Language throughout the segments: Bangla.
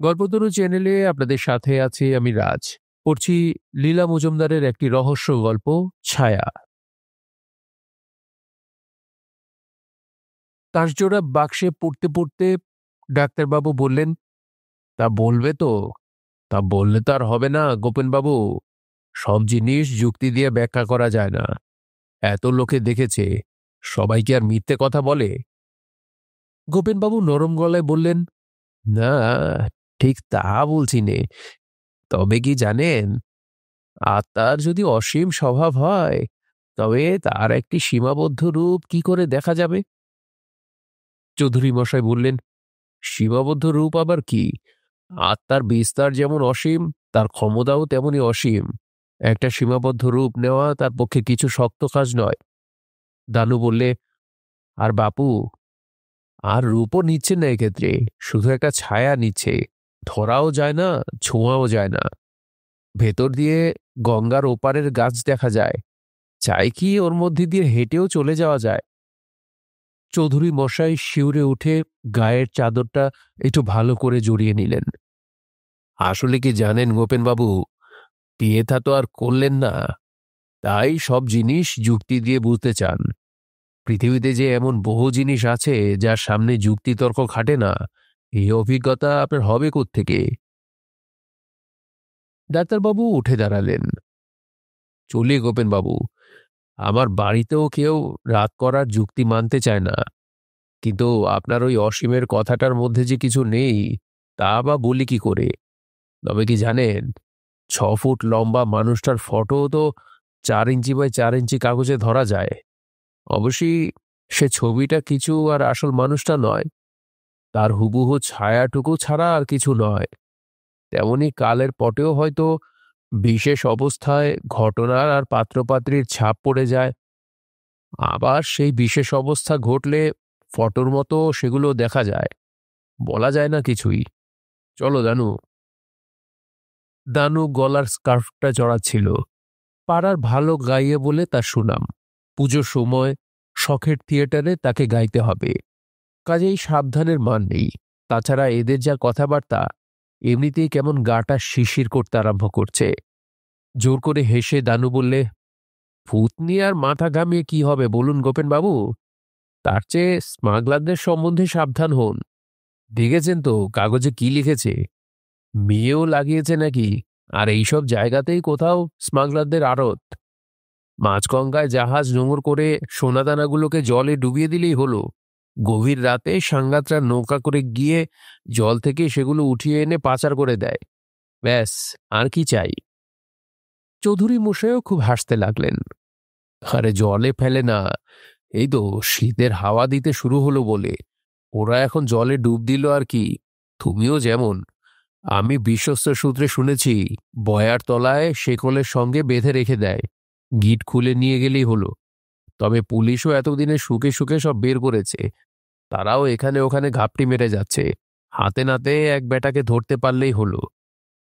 গল্পতরু চ্যানেলে আপনাদের সাথে আছি আমি রাজ। পড়ছি লীলা মজুমদারের একটি রহস্য গল্প, ছায়া। কাঁচজোড়া বাক্সে পড়তে পড়তে ডাক্তারবাবু বললেন, তা বলবে তো? তা বললে তো আর হবে না গোপেনবাবু। সব জিনিস যুক্তি দিয়ে ব্যাখ্যা করা যায় না। এত লোকে দেখেছে, সবাই কি আর মিথ্যে কথা বলে? গোপেনবাবু নরম গলায় বললেন, না, ঠিক তা বলছি নে। তবে কি জানেন, আত্মার যদি অসীম স্বভাব হয়, তবে তার একটি সীমাবদ্ধ রূপ কি করে দেখা যাবে? চৌধুরী মশাই বললেন, সীমাবদ্ধ রূপ আবার কি? আত্মার বিস্তার যেমন অসীম, তার ক্ষমতাও তেমনি অসীম। একটা সীমাবদ্ধ রূপ নেওয়া তার পক্ষে কিছু শক্ত কাজ নয়। দানু বললে, আর বাপু, আর রূপও নিচ্ছে না এক্ষেত্রে, শুধু একটা ছায়া নিচ্ছে। ধরাও যায় না, ছোঁয়াও যায় না। ভেতর দিয়ে গঙ্গার ওপারের গাছ দেখা যায়। চাই কি ওর মধ্যে দিয়ে হেঁটেও চলে যাওয়া যায়। চৌধুরী মশাই শিউরে উঠে গায়ের চাদরটা একটু ভালো করে জড়িয়ে নিলেন। আসলে কি জানেন গোপেনবাবু, বিয়ে থা তো আর করলেন না, তাই সব জিনিস যুক্তি দিয়ে বুঝতে চান। পৃথিবীতে যে এমন বহু জিনিস আছে যার সামনে যুক্তিতর্ক খাটে না, এই অভিজ্ঞতা আপনার হবে কোত্থেকে? ডাক্তারবাবু উঠে দাঁড়ালেন। চলি গোপেনবাবু, আমার বাড়িতেও কেউ রাত করার যুক্তি মানতে চায় না। কিন্তু আপনার ওই অসীমের কথাটার মধ্যে যে কিছু নেই, তা বা বলি কি করে? তবে কি জানেন, 6 ফুট লম্বা মানুষটার ফটো তো 4 ইঞ্চি বাই 4 ইঞ্চি কাগজে ধরা যায়। অবশ্যই সে ছবিটা কিছু আর আসল মানুষটা নয়, তার হুবহু ছায়াটুকু ছাড়া আর কিছু নয়। তেমনি কালের পটেও হয়তো বিশেষ অবস্থায় ঘটনার আর পাত্রপাত্রীর ছাপ পড়ে যায়। আবার সেই বিশেষ অবস্থা ঘটলে ফটোর মতো সেগুলো দেখা যায়। বলা যায় না কিছুই। চলো দানু। দানু গলার স্কার্ফটা জড়াচ্ছিল। পাড়ার ভালো গাইয়ে বলে তার সুনাম। পুজোর সময় শখের থিয়েটারে তাকে গাইতে হবে, কাজেই সাবধানের মান নেই। তাছাড়া এদের যা কথাবার্তা, এমনিতেই কেমন গাটা শিশির করতে আরম্ভ করছে। জোর করে হেসে দানু বললে, ভূত নিয়ে আর মাথা ঘামিয়ে কি হবে বলুন গোপেনবাবু? তার চেয়ে স্মাগলারদের সম্বন্ধে সাবধান হন। দেখেছেন তো কাগজে কি লিখেছে? মেয়েও লাগিয়েছে নাকি। আর এইসব জায়গাতেই কোথাও স্মাগলারদের আড়ত। মাঝগঙ্গায় জাহাজ নোঙর করে সোনাদানাগুলোকে জলে ডুবিয়ে দিলেই হলো। গভীর রাতে সাঙ্গাতরা নৌকা করে গিয়ে জল থেকে সেগুলো উঠিয়ে এনে পাচার করে দেয়। ব্যাস, আর কি চাই? চৌধুরী মশাইও খুব হাসতে লাগলেন। আরে জলে ফেলে না, এই তো শীতের হাওয়া দিতে শুরু হলো বলে ওরা এখন জলে ডুব দিল আর কি। তুমিও যেমন। আমি বিশ্বস্ত সূত্রে শুনেছি, বয়ার তলায় শেকলের সঙ্গে বেঁধে রেখে দেয়। গিট খুলে নিয়ে গেলেই হলো। তবে পুলিশও এতদিনে শুকে শুকে সব বের করেছে। তারাও এখানে ওখানে ঘাপটি মেরে যাচ্ছে। হাতে নাতে এক বেটাকে ধরতে পারলেই হলো।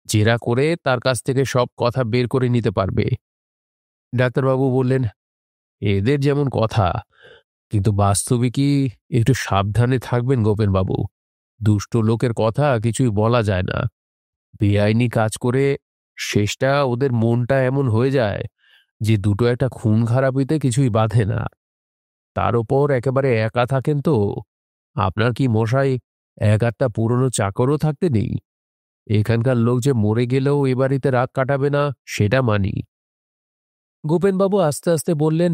জেরা করে তার কাছ থেকে সব কথা বের করে নিতে পারবে। ডাক্তারবাবু বললেন, এদের যেমন কথা, কিন্তু বাস্তবিকই একটু সাবধানে থাকবেন গোপেনবাবু। দুষ্ট লোকের কথা কিছুই বলা যায় না। বেআইনি কাজ করে শেষটা ওদের মনটা এমন হয়ে যায় যে দুটো একটা খুন খারাপিতে কিছুই বাধে না। তার ওপর একেবারে একা থাকেন তো। আপনার কি মশাই এক আধটা পুরনো চাকরও থাকতে নেই? এখানকার লোক যে মরে গেলেও এ বাড়িতে রাত কাটাবে না, সেটা মানি। গোপেনবাবু আস্তে আস্তে বললেন,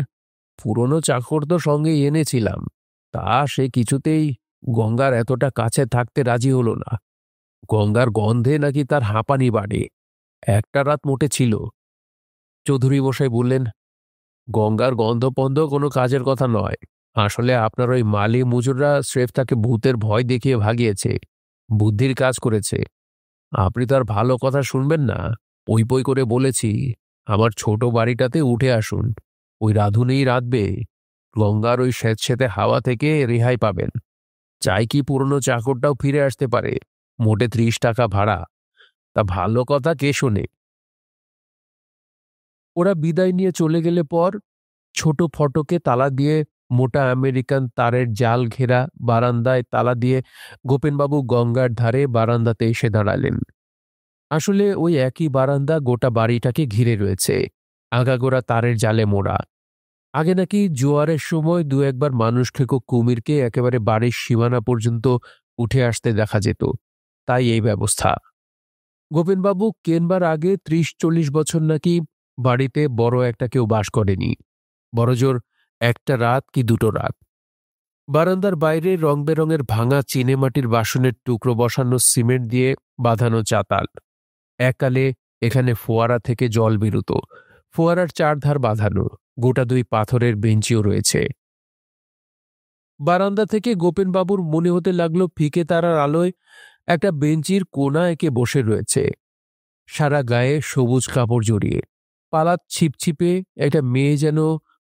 পুরনো চাকর তো সঙ্গে এনেছিলাম, তা সে কিছুতেই গঙ্গার এতটা কাছে থাকতে রাজি হলো না। গঙ্গার গন্ধে নাকি তার হাঁপানি বাড়ে। একটা রাত মোটে ছিল। চৌধুরী মশাই বললেন, গঙ্গার গন্ধ কোনো কাজের কথা নয়। আসলে আপনার ওই মালি মুজুররা স্রেফ তাকে ভূতের ভয় দেখিয়ে ভাগিয়েছে। বুদ্ধির কাজ করেছে। আপনি তার ভালো কথা শুনবেন না। পই পই করে বলেছি, আমার ছোট বাড়িটাতে উঠে আসুন। ওই রাঁধুনেই রাঁধবে। গঙ্গার ওই স্যাঁতস্যাঁতে হাওয়া থেকে রেহাই পাবেন। চাই কি পুরনো চাকরটাও ফিরে আসতে পারে। মোটে 30 টাকা ভাড়া। তা ভালো কথা কে শোনে? ওরা বিদায় নিয়ে চলে গেলে পর ছোট ফটকে তালা দিয়ে মোটা আমেরিকান তারের জাল ঘেরা বারান্দায় তালা দিয়ে গোপেনবাবু গঙ্গার ধারে বারান্দাতে এসে দাঁড়ালেন। আসলে ওই একই বারান্দা গোটা বাড়িটাকে ঘিরে রয়েছে, আগাগোড়া তারের জালে মোড়া। আগে নাকি জোয়ারের সময় দু একবার মানুষ খেকো কুমিরকে একেবারে বাড়ির সীমানা পর্যন্ত উঠে আসতে দেখা যেত, তাই এই ব্যবস্থা। গোপেনবাবু কেনবার আগে ৩০-৪০ বছর নাকি বাড়িতে বড় একটা কেউ বাস করেনি, বড়জোর একটা রাত কি দুটো রাত। বারান্দার বাইরে রং বেরঙের ভাঙা চিনেমাটির বাসনের টুকরো বসানো সিমেন্ট দিয়ে বাঁধানো চাতাল। এককালে এখানে ফোয়ারা থেকে জল বেরুত, ফোয়ারার চারধার বাঁধানো গোটা দুই পাথরের বেঞ্চিও রয়েছে। বারান্দা থেকে গোপেনবাবুর মনে হতে লাগলো ফিকে তারার আলোয় একটা বেঞ্চির কোনা এঁকে বসে রয়েছে, সারা গায়ে সবুজ কাপড় জড়িয়ে। পালাত ছিপছিপে একটা মেয়ে যেন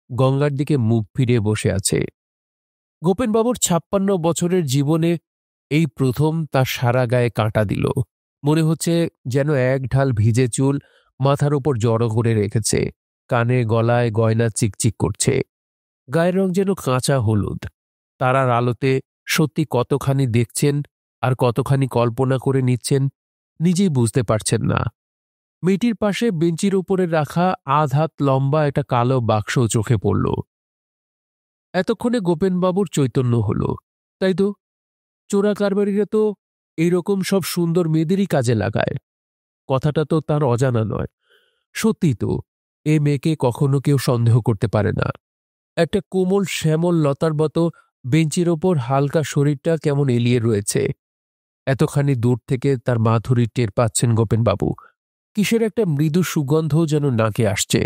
গঙ্গার দিকে মুখ ফিরিয়ে বসে আছে। গোপেনবাবুর ৫৬ বছরের জীবনে এই প্রথম তার সারা গায়ে কাঁটা দিল। মনে হচ্ছে যেন এক ঢাল ভিজে চুল মাথার উপর জড়ো করে রেখেছে, কানে গলায় গয়না চিকচিক করছে। গায়ের রং যেন কাঁচা হলুদ। তারার আলোতে সত্যি কতখানি দেখছেন আর কতখানি কল্পনা করে নিচ্ছেন নিজেই বুঝতে পারছেন না। মেয়েটির পাশে বেঞ্চির উপরে রাখা আধ হাত লম্বা একটা কালো বাক্স চোখে পড়ল। এতক্ষণে গোপেনবাবুর চৈতন্য হল। তাই তো, চোরা কারবারিরা তো এইরকম সব সুন্দর মেয়েদেরই কাজে লাগায়। কথাটা তো তার অজানা নয়। সত্যি তো, এ মেয়েকে কখনো কেউ সন্দেহ করতে পারে না। একটা কোমল শ্যামল লতার মতো বেঞ্চির ওপর হালকা শরীরটা কেমন এলিয়ে রয়েছে। এতখানি দূর থেকে তার মাধুরী টের পাচ্ছেন গোপেনবাবু। কিসের একটা মৃদু সুগন্ধও যেন নাকে আসছে।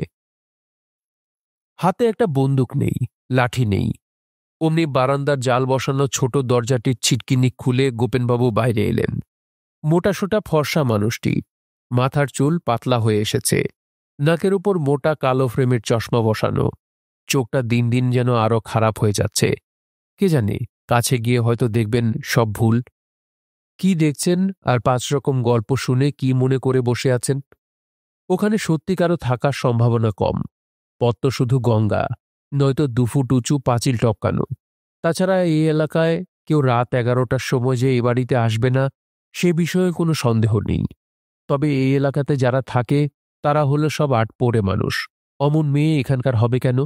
হাতে একটা বন্দুক নেই, লাঠি নেই। অমনি বারান্দার জাল বসানো ছোট দরজাটির ছিটকিনি খুলে গোপেনবাবু বাইরে এলেন। মোটাসোটা ফর্সা মানুষটি, মাথার চুল পাতলা হয়ে এসেছে, নাকের উপর মোটা কালো ফ্রেমের চশমা বসানো। চোখটা দিন দিন যেন আরো খারাপ হয়ে যাচ্ছে। কে জানে, কাছে গিয়ে হয়তো দেখবেন সব ভুল। কি দেখছেন আর ৫ রকম গল্প শুনে কি মনে করে বসে আছেন? ওখানে সত্যিকারও থাকার সম্ভাবনা কম। পথ তো শুধু গঙ্গা, নয়তো ২ ফুট উঁচু পাঁচিল টপকানো। তাছাড়া এই এলাকায় কেউ রাত ১১টার সময় যে এ বাড়িতে আসবে না সে বিষয়ে কোনো সন্দেহ নেই। তবে এই এলাকাতে যারা থাকে তারা হলো সব আটপৌরে মানুষ। অমন মেয়ে এখানকার হবে কেন?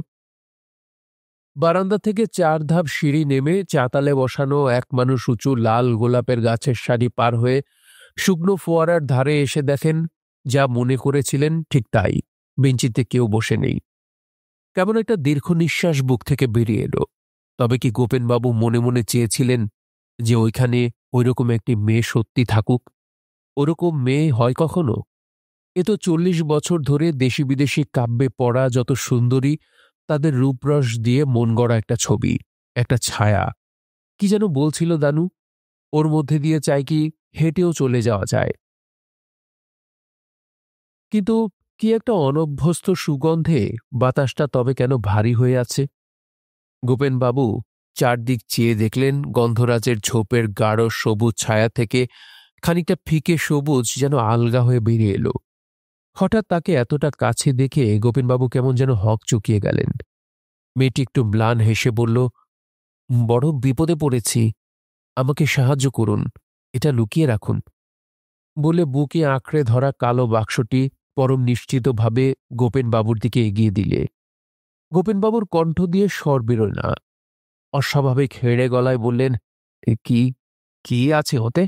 বারান্দা থেকে ৪ ধাপ সিঁড়ি নেমে চাতালে বসানো এক মানুষ উঁচু লাল গোলাপের গাছের সারি পার হয়ে শুকনো ফোয়ারার ধারে এসে দেখেন যা মনে করেছিলেন ঠিক তাই, বেঞ্চিতে কেউ বসে নেই। কেমন একটা দীর্ঘ নিঃশ্বাস বুক থেকে বেরিয়ে এলো। তবে কি গোপেনবাবু মনে মনে চেয়েছিলেন যে ওইখানে ওইরকম একটি মেয়ে সত্যি থাকুক? ওরকম মেয়ে হয় কখনো? এ তো ৪০ বছর ধরে দেশি বিদেশি কাব্যে পড়া যত সুন্দরী তাদের রূপরস দিয়ে মন গড়া একটা ছবি, একটা ছায়া। কি যেন বলছিল দানু, ওর মধ্যে দিয়ে চাই কি হেঁটেও চলে যাওয়া যায়। কিন্তু কি একটা অনভ্যস্ত সুগন্ধে বাতাসটা তবে কেন ভারী হয়ে আছে? গোপেনবাবু চারদিক চেয়ে দেখলেন গন্ধরাজের ঝোপের গাঢ় সবুজ ছায়া থেকে খানিকটা ফিকে সবুজ যেন আলগা হয়ে বেরিয়ে এলো। হঠাৎ তাকে এতটা কাছে দেখে গোপেনবাবু কেমন যেন হক চুকিয়ে গেলেন। মেয়েটি একটু ম্লান হেসে বলল, বড় বিপদে পড়েছি, আমাকে সাহায্য করুন, এটা লুকিয়ে রাখুন। বলে বুকে আঁকড়ে ধরা কালো বাক্সটি পরম নিশ্চিতভাবে গোপেনবাবুর দিকে এগিয়ে দিলে। গোপেনবাবুর কণ্ঠ দিয়ে স্বর বেরোয় না। অস্বাভাবিক হেড়ে গলায় বললেন, "এ কি, কি আছে ওতে?"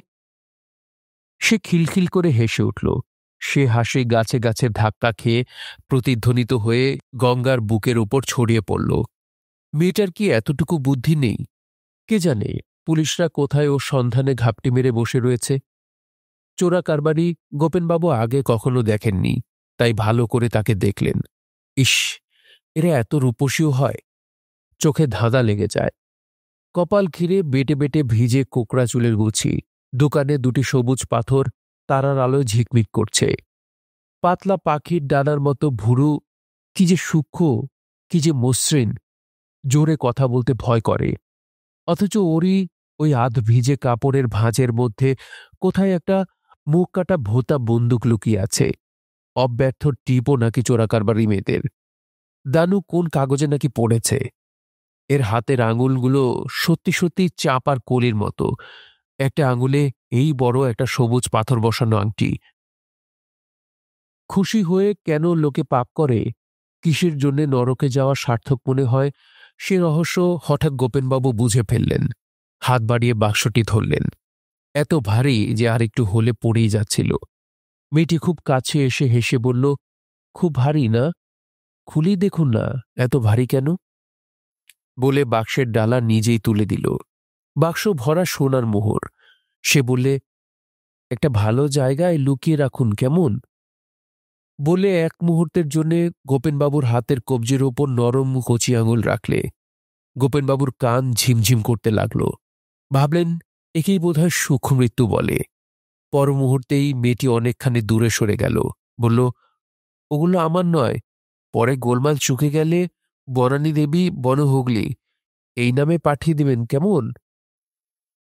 সে খিলখিল করে হেসে উঠল। সে হাসি গাছে গাছে ধাক্কা খেয়ে প্রতিধ্বনিত হয়ে গঙ্গার বুকের উপর ছড়িয়ে পড়ল। মেয়েটার কি এতটুকু বুদ্ধি নেই? কে জানে পুলিশরা কোথায় ওর সন্ধানে ঘাপটি মেরে বসে রয়েছে। চোরা কারবারি গোপেনবাবু আগে কখনো দেখেননি, তাই ভালো করে তাকে দেখলেন। ইস, এরা এত রূপসীও হয়! চোখে ধাঁধা লেগে যায়। কপাল ঘিরে বেটে বেটে ভিজে কোকড়া চুলের গুছি। দোকানে ২টি সবুজ পাথর তারার আলোয় ঝিকমিক করছে। পাতলা পাখির ডানার মতো ভুরু, কি যে সূক্ষ্ম, কি যে মসৃণ, জোরে কথা বলতে ভয় করে। অথচ ওরই ওই আধ ভিজে কাপড়ের ভাঁজের মধ্যে কোথায় একটা মুখ কাটা ভোঁতা বন্দুক লুকিয়ে আছে। অব্যর্থ টিপও নাকি চোরাকারবারি মেয়েদের। দানু কোন কাগজে নাকি পড়েছে। এর হাতের আঙুলগুলো সত্যি সত্যি চাপার কলির মতো। একটা আঙুলে এই বড় একটা সবুজ পাথর বসানো আংটি। খুশি হয়ে কেন লোকে পাপ করে, কিসের জন্যে নরকে যাওয়া সার্থক মনে হয়, সে রহস্য হঠাৎ গোপেনবাবু বুঝে ফেললেন। হাত বাড়িয়ে বাক্সটি ধরলেন। এত ভারী যে আর একটু হলে পড়েই যাচ্ছিল। মেয়েটি খুব কাছে এসে হেসে বলল, খুব ভারী না? খুলেই দেখুন না, এত ভারী কেন? বলে বাক্সের ডালা নিজেই তুলে দিল। বাক্স ভরা সোনার মোহর। সে বললে, একটা ভালো জায়গায় লুকিয়ে রাখুন কেমন? বলে এক মুহূর্তের জন্যে গোপেনবাবুর হাতের কবজির ওপর নরম কচি আঙুল রাখলে। গোপেনবাবুর কান ঝিমঝিম করতে লাগল। ভাবলেন, একেই বোধহয় সুখমৃত্যু বলে। পর মুহূর্তেই মেয়েটি অনেকখানি দূরে সরে গেল। বলল, ওগুলো আমার নয়, পরে গোলমাল চুকে গেলে বনানী দেবী বনহুগলি এই নামে পাঠিয়ে দেবেন কেমন?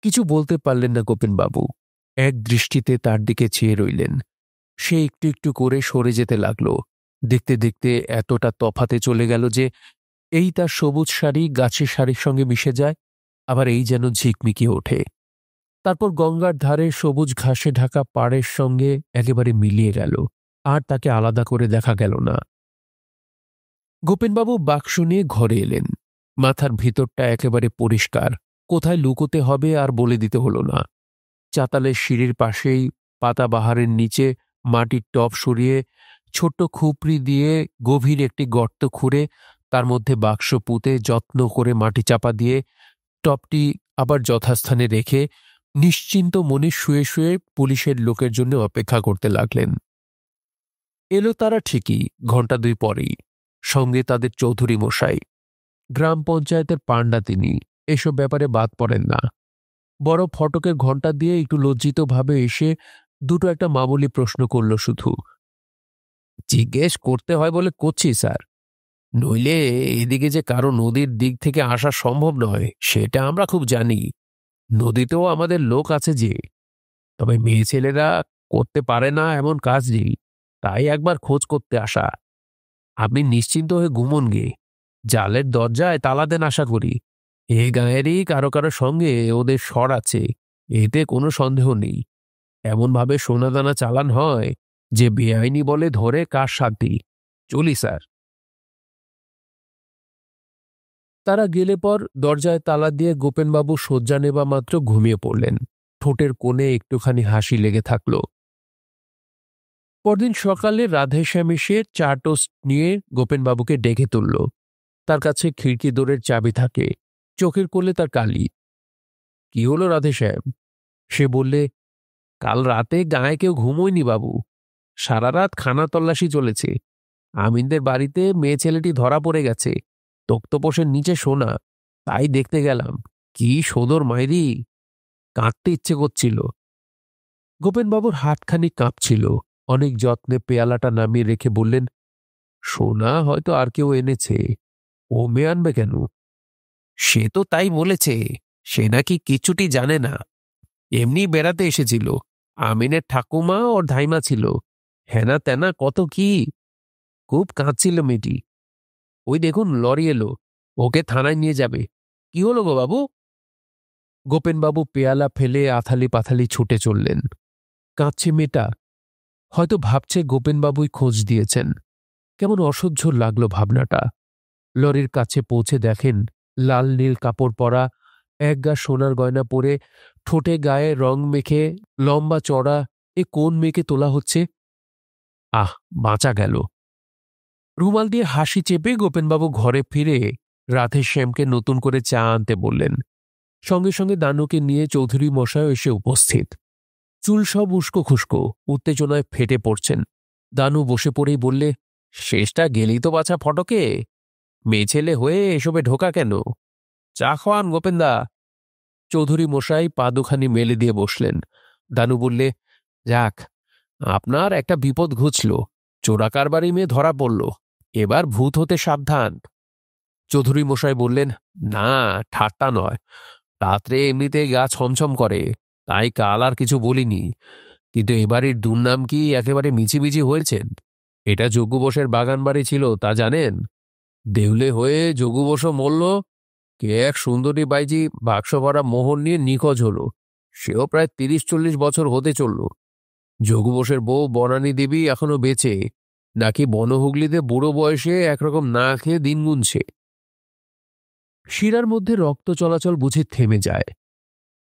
কিছু বলতে পারলেন না গোপেনবাবু। এক দৃষ্টিতে তার দিকে চেয়ে রইলেন। সে একটু একটু করে সরে যেতে লাগল। দেখতে দেখতে এতটা তফাতে চলে গেল যে এই তার সবুজ শাড়ি গাছের শাড়ির সঙ্গে মিশে যায়, আবার এই যেন ঝিকমিকিয়ে ওঠে। তারপর গঙ্গার ধারে সবুজ ঘাসে ঢাকা পাড়ের সঙ্গে একেবারে মিলিয়ে গেল। আর তাকে আলাদা করে দেখা গেল না। গোপেনবাবু বাক্স নিয়ে ঘরে এলেন। মাথার ভিতরটা একেবারে পরিষ্কার। কোথায় লুকোতে হবে আর বলে দিতে হলো না। চাতালের সিঁড়ির পাশেই পাতাবাহারের নিচে মাটির টব সরিয়ে ছোট্ট খুপড়ি দিয়ে গভীর একটি গর্ত খুঁড়ে তার মধ্যে বাক্স পুঁতে যত্ন করে মাটি চাপা দিয়ে টবটি আবার যথাস্থানে রেখে নিশ্চিন্ত মনে শুয়ে শুয়ে পুলিশের লোকের জন্য অপেক্ষা করতে লাগলেন। এলো তারা ঠিকই ঘণ্টা 2 পরেই। সঙ্গে তাদের চৌধুরী মশাই। গ্রাম পঞ্চায়েতের পাণ্ডা তিনি, এসব ব্যাপারে বাদ পড়েন না। বড় ফটকের ঘণ্টা দিয়ে একটু লজ্জিতভাবে এসে দুটো একটা মামুলি প্রশ্ন করল শুধু। জিজ্ঞেস করতে হয় বলে করছি স্যার, নইলে এদিকে যে কারো নদীর দিক থেকে আসা সম্ভব নয় সেটা আমরা খুব জানি। নদীতেও আমাদের লোক আছে যে, তবে মেয়ে ছেলেরা করতে পারে না এমন কাজ নেই, তাই একবার খোঁজ করতে আসা। আপনি নিশ্চিন্ত হয়ে ঘুমন গে, জালের দরজায় তালা দেন আশা করি। এ গাঁয়েরই কারো কারো সঙ্গে ওদের স্বর আছে, এতে কোনো সন্দেহ নেই। এমনভাবে সোনাদানা চালান হয় যে বেআইনি বলে ধরে কার শান্তি। চলি স্যার। তারা গেলে পর দরজায় তালা দিয়ে গোপেনবাবু শয্যা নেবা মাত্র ঘুমিয়ে পড়লেন। ঠোঁটের কোণে একটুখানি হাসি লেগে থাকল। পরদিন সকালে রাধেশ্যাম এসে চা টোস্ট নিয়ে গোপেনবাবুকে ডেকে তুলল। তার কাছে খিড়কি দোরের চাবি থাকে, চোখের কোলে তার কালি। কি হলো রাধেশ্যাম? সে বললে, কাল রাতে গায়ে কেউ ঘুমোয়নি বাবু। সারা রাত খানা তল্লাশি চলেছে। আমিনদের বাড়িতে মেয়ে ছেলেটি ধরা পড়ে গেছে, তক্তপোষের নিচে সোনা। তাই দেখতে গেলাম। কি সদর মাইরি, কাঁদতে ইচ্ছে করছিল। গোপেনবাবুর হাতখানি কাঁপছিল। অনেক যত্নে পেয়ালাটা নামিয়ে রেখে বললেন, সোনা হয়তো আর কেউ এনেছে, ও মেয়ে আনবে কেন? সে তো তাই বলেছে, সে নাকি কিছুটি জানে না, এমনি বেড়াতে এসেছিল। আমিনের ঠাকুমা ওর ধাইমা ছিল, হেনা তেনা কত কি। খুব কাঁদছিল মেয়েটি। ওই দেখুন লরি এলো, ওকে থানায় নিয়ে যাবে। কি হলো গো বাবু? গোপেনবাবু পেয়ালা ফেলে আথালি পাথালি ছুটে চললেন। কাঁদছে মেয়েটা, হয়তো ভাবছে গোপেনবাবুই খোঁজ দিয়েছেন। কেমন অসহ্য লাগলো ভাবনাটা। লরির কাছে পৌঁছে দেখেন লাল নীল কাপড় পরা, এক গা সোনার গয়না পরে, ঠোঁটে গায়ে রং মেখে লম্বা চড়া এ কোন মেয়েকে তোলা হচ্ছে? আহ, বাঁচা গেল। রুমাল দিয়ে হাসি চেপে গোপেনবাবু ঘরে ফিরে রাধেশ্যামকে নতুন করে চা আনতে বললেন। সঙ্গে সঙ্গে দানুকে নিয়ে চৌধুরী মশায় এসে উপস্থিত। চুল সব উস্কো খুস্কো, উত্তেজনায় ফেটে পড়ছেন। দানু বসে পড়েই বললে, শেষটা গেলেই তো বাছা ফটকে, মেয়ে ছেলে হয়ে এসবে ঢোকা কেন? চা খাওয়ান গোপেনদা। চৌধুরী মশাই পা দুখানি মেলে দিয়ে বসলেন। দানু বললে, যাক, আপনার একটা বিপদ ঘুচল। চোরাকারবারি মেয়ে ধরা পড়ল, এবার ভূত হতে সাবধান। চৌধুরী মশাই বললেন, না, ঠাট্টা নয়। রাত্রে এমনিতে গা ছমছম করে, তাই কাল আর কিছু বলিনি। কিন্তু এবারের দুর্নাম কি একেবারে মিছিমিছি হয়েছেন? এটা যোগ্য বোসের বাগান বাড়ি ছিল, তা জানেন? দেউলে হয়ে যোগু বসও মরল, কে এক সুন্দরী বাইজি বাক্স ভরা মোহর নিয়ে নিখোঁজ হলো। সেও প্রায় 30-40 বছর হতে চলল। যোগু বোসের বউ বনানী দেবী এখনো বেঁচে, নাকি বনহুগলিতে বুড়ো বয়সে একরকম না খেয়ে দিন গুনছে। শিরার মধ্যে রক্ত চলাচল বুঝি থেমে যায়,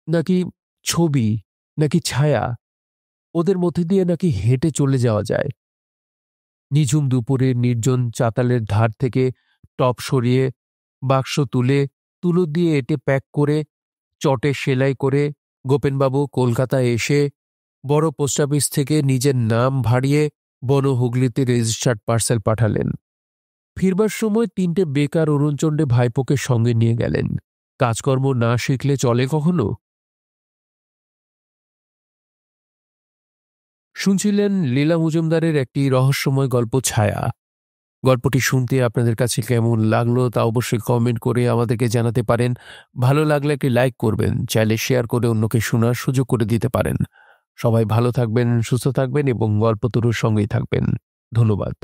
নাকি ছবি, নাকি ছায়া, ওদের মধ্যে দিয়ে নাকি হেঁটে চলে যাওয়া যায়। নিঝুম দুপুরে নির্জন চাতালের ধার থেকে টপ সরিয়ে বাক্স তুলে তুলো দিয়ে এঁটে প্যাক করে চটে সেলাই করে গোপেনবাবু কলকাতায় এসে বড় পোস্ট অফিস থেকে নিজের নাম ভাড়িয়ে বনহুগলিতে রেজিস্টার্ড পার্সেল পাঠালেন। ফিরবার সময় 3টে বেকার অরুণচণ্ডে ভাইপোকে সঙ্গে নিয়ে গেলেন। কাজকর্ম না শিখলে চলে কখনো? শুনছিলেন লীলা মজুমদারের একটি রহস্যময় গল্প ছায়া। গল্পটি শুনতে আপনাদের কাছে কেমন লাগলো তা অবশ্যই কমেন্ট করে আমাদেরকে জানাতে পারেন। ভালো লাগলে একটি লাইক করবেন, চাইলে শেয়ার করে অন্যকে শোনার সুযোগ করে দিতে পারেন। সবাই ভালো থাকবেন, সুস্থ থাকবেন এবং গল্পতরুর সঙ্গেই থাকবেন। ধন্যবাদ।